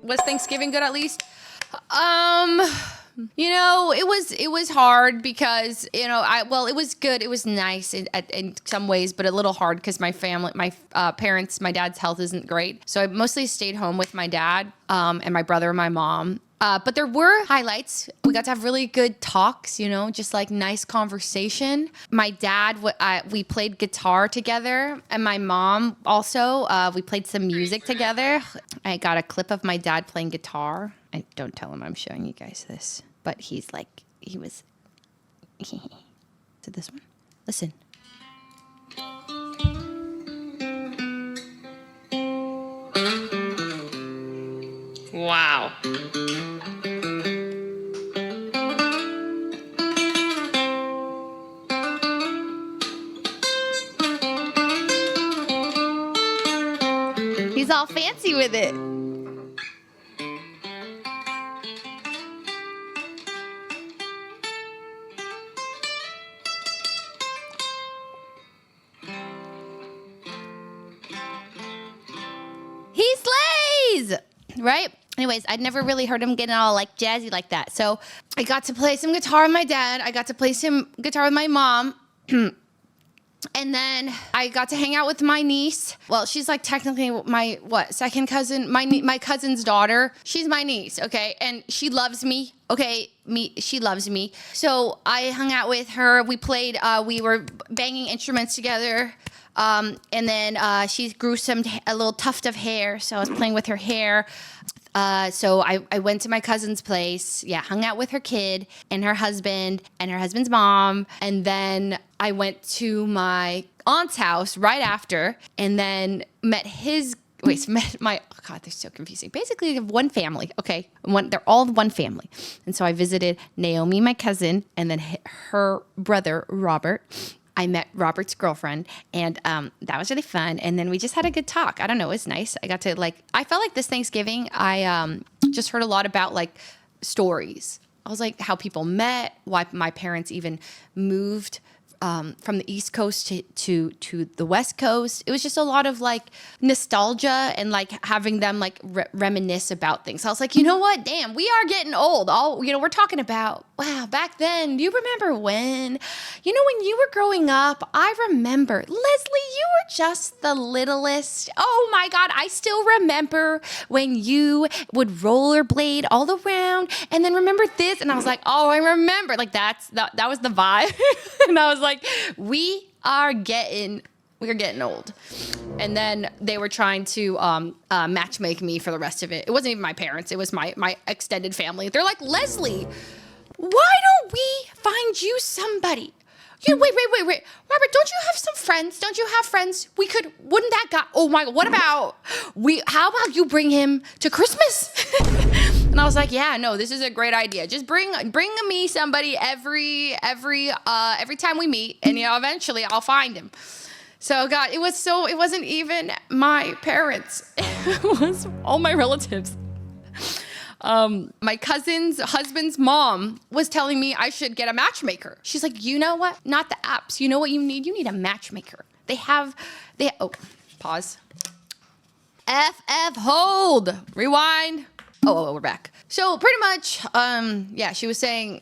Was Thanksgiving good at least? It was hard because, it was good. It was nice in some ways, but a little hard because my family, my parents, my dad's health isn't great. So I mostly stayed home with my dad and my brother and my mom. But there were highlights. We got to have really good talks, just like nice conversation. My dad, we played guitar together, and my mom also, we played some music together. I got a clip of my dad playing guitar. I don't tell him I'm showing you guys this, but he's like, he was, to this one. Listen. Wow. He's all fancy with it. He slays! Right? Anyways, I'd never really heard him getting all like jazzy like that. So I got to play some guitar with my dad. I got to play some guitar with my mom. And then I got to hang out with my niece. Well, she's like technically my, second cousin? My cousin's daughter. She's my niece, okay? And she loves me, okay? She loves me. So I hung out with her. We played, we were banging instruments together. And then she grew a little tuft of hair. So I was playing with her hair. So I went to my cousin's place, hung out with her kid and her husband's mom. And then I went to my aunt's house right after and then met my, oh God, they're so confusing. Basically, they have one family, okay? They're all one family. And so I visited Naomi, my cousin, and then her brother, Robert. I met Robert's girlfriend, and that was really fun. And then we just had a good talk. I don't know, it was nice. I got to I felt like this Thanksgiving, I just heard a lot about stories. I was like how people met, why my parents even moved from the East Coast to the West Coast. It was just a lot of nostalgia and having them reminisce about things. So I was like, you know what? Damn, we are getting old. We're talking about, wow, back then, do you remember when? When you were growing up, I remember, Leslie, you were just the littlest. Oh my God, I still remember when you would rollerblade all around and then remember this. And I was like, oh, I remember. That was the vibe. And I was like, we are getting old. And then they were trying to matchmake me for the rest of it. It wasn't even my parents. It was my extended family. They're like, Leslie, why don't we find you somebody? Wait. Robert, don't you have some friends? Don't you have friends? Wouldn't that guy, oh my God, how about you bring him to Christmas? And I was like, yeah, no, this is a great idea. Just bring me somebody every time we meet, and eventually I'll find him. So God, it wasn't even my parents. It was all my relatives. My cousin's husband's mom was telling me I should get a matchmaker. She's like, you know what? Not the apps. You know what you need? You need a matchmaker. Pause. FF hold. Rewind. Oh, we're back. So pretty much, she was saying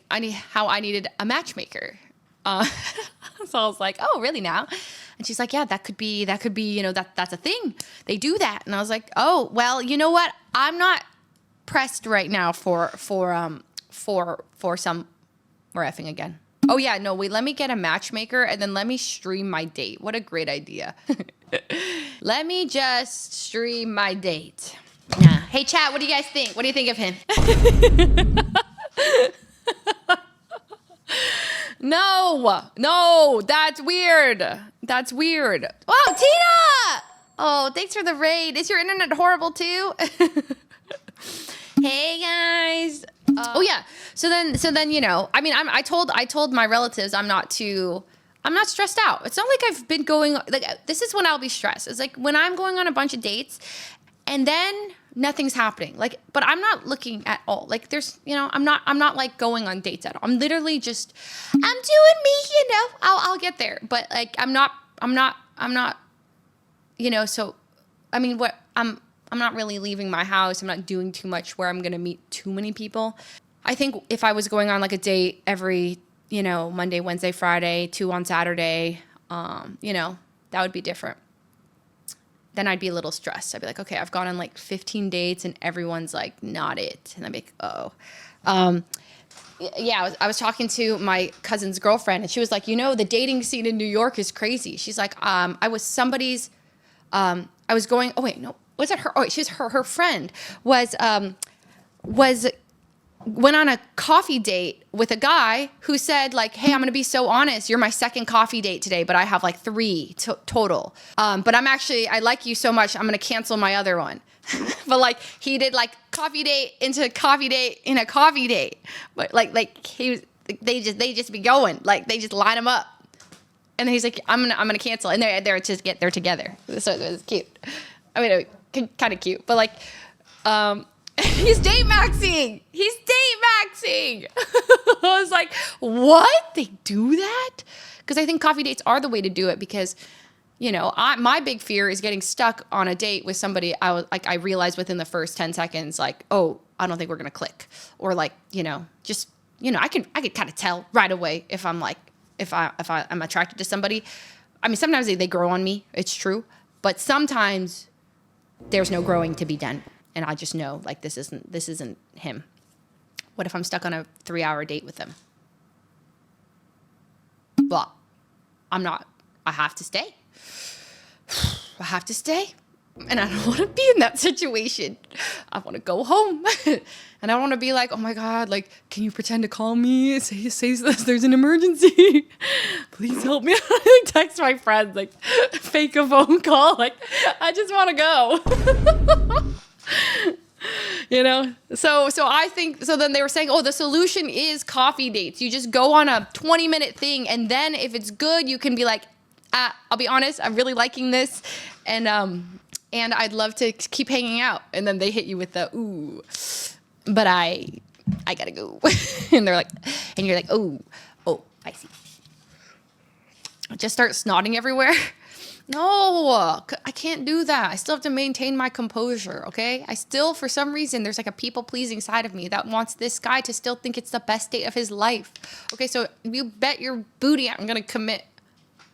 how I needed a matchmaker. So I was like, oh, really now? And she's like, yeah, that could be, that's a thing. They do that. And I was like, oh, well, you know what? I'm not pressed right now for some, we're effing again. Oh yeah, no, wait, let me get a matchmaker and then let me stream my date. What a great idea. Let me just stream my date. Nah. Hey chat, what do you guys think? What do you think of him? No, that's weird. Oh, Tina! Oh, thanks for the raid. Is your internet horrible too? Hey guys. Oh yeah. So then, I told my relatives I'm not stressed out. It's not like I've been going, this is when I'll be stressed. It's like when I'm going on a bunch of dates and then nothing's happening. But I'm not looking at all. There's, I'm not going on dates at all. I'm literally just, I'm doing me, I'll get there. But I'm not so, I mean, I'm not really leaving my house. I'm not doing too much where I'm going to meet too many people. I think if I was going on like a date every, Monday, Wednesday, Friday, 2 on Saturday, that would be different. Then I'd be a little stressed. I'd be like, okay, I've gone on like 15 dates and everyone's like, not it. And I'd be like, I was talking to my cousin's girlfriend and she was like, the dating scene in New York is crazy. She's like, I was going, oh wait, no, was it her? Oh, she's her friend went on a coffee date with a guy who said like, hey, I'm going to be so honest. You're my second coffee date today, but I have like 3 total. But I like you so much. I'm going to cancel my other one. But like he did like coffee date into coffee date in a coffee date. But they just be going, like they just line them up. And then he's like, I'm gonna cancel. And they're together. So it was cute. I mean, kind of cute, but like, he's date maxing. I was like, what? They do that? Because I think coffee dates are the way to do it because, my big fear is getting stuck on a date with somebody I realized within the first 10 seconds, like, oh, I don't think we're going to click. Or like, I could kind of tell right away if I'm attracted to somebody. I mean, sometimes they grow on me. It's true. But sometimes there's no growing to be done. And I just know, like, this isn't him. What if I'm stuck on a 3-hour date with him? Well, I'm not. I have to stay. And I don't want to be in that situation. I want to go home. And I want to be like, oh my God, like, can you pretend to call me? Say there's an emergency. Please help me. I text my friends, like, fake a phone call. Like, I just want to go. So I think, so then they were saying, oh, the solution is coffee dates. You just go on a 20-minute thing. And then if it's good, you can be like, I'll be honest, I'm really liking this. And I'd love to keep hanging out. And then they hit you with the, ooh, but I gotta go. And they're like, and you're like, oh, I see. Just start snotting everywhere. No, I can't do that. I still have to maintain my composure, okay? I still, for some reason, there's like a people-pleasing side of me that wants this guy to still think it's the best date of his life. Okay, so you bet your booty I'm going to commit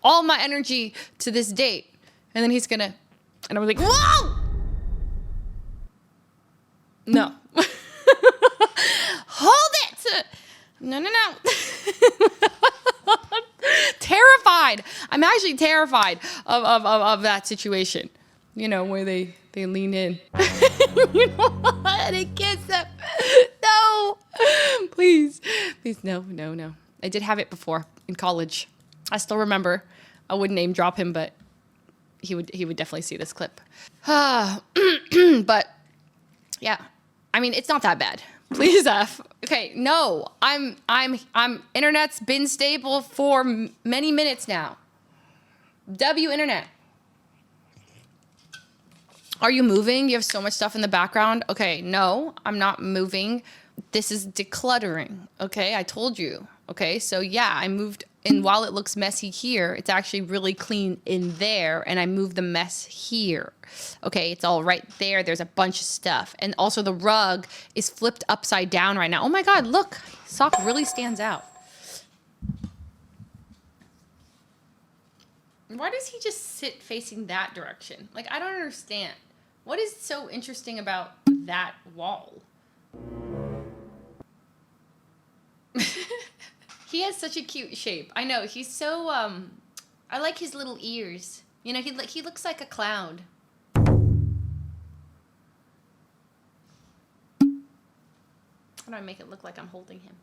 all my energy to this date. And then he's going to, and I was like, whoa! No. Hold it! No. Terrified. I'm actually terrified of that situation. Where they lean in. And I kiss them. No. Please, no. I did have it before in college. I still remember. I wouldn't name drop him, but he would definitely see this clip. But yeah, I mean, it's not that bad. Please, F. Okay, no, I'm internet's been stable for many minutes now. W internet. Are you moving? You have so much stuff in the background. Okay, no, I'm not moving. This is decluttering. Okay, I told you. Okay, so yeah, I moved, and while it looks messy here, it's actually really clean in there, and I moved the mess here. Okay, it's all right there. There's a bunch of stuff. And also the rug is flipped upside down right now. Oh my God, look, sock really stands out. Why does he just sit facing that direction? Like, I don't understand. What is so interesting about that wall? He has such a cute shape. I know, he's so, I like his little ears. He looks like a cloud. How do I make it look like I'm holding him?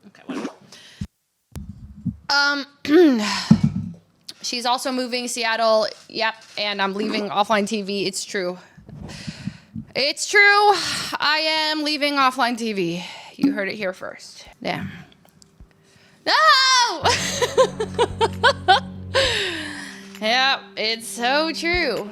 Okay, whatever. She's also moving Seattle. Yep, and I'm leaving offline TV. It's true. It's true. I am leaving offline TV. You heard it here first. Yeah. No! Yep, it's so true.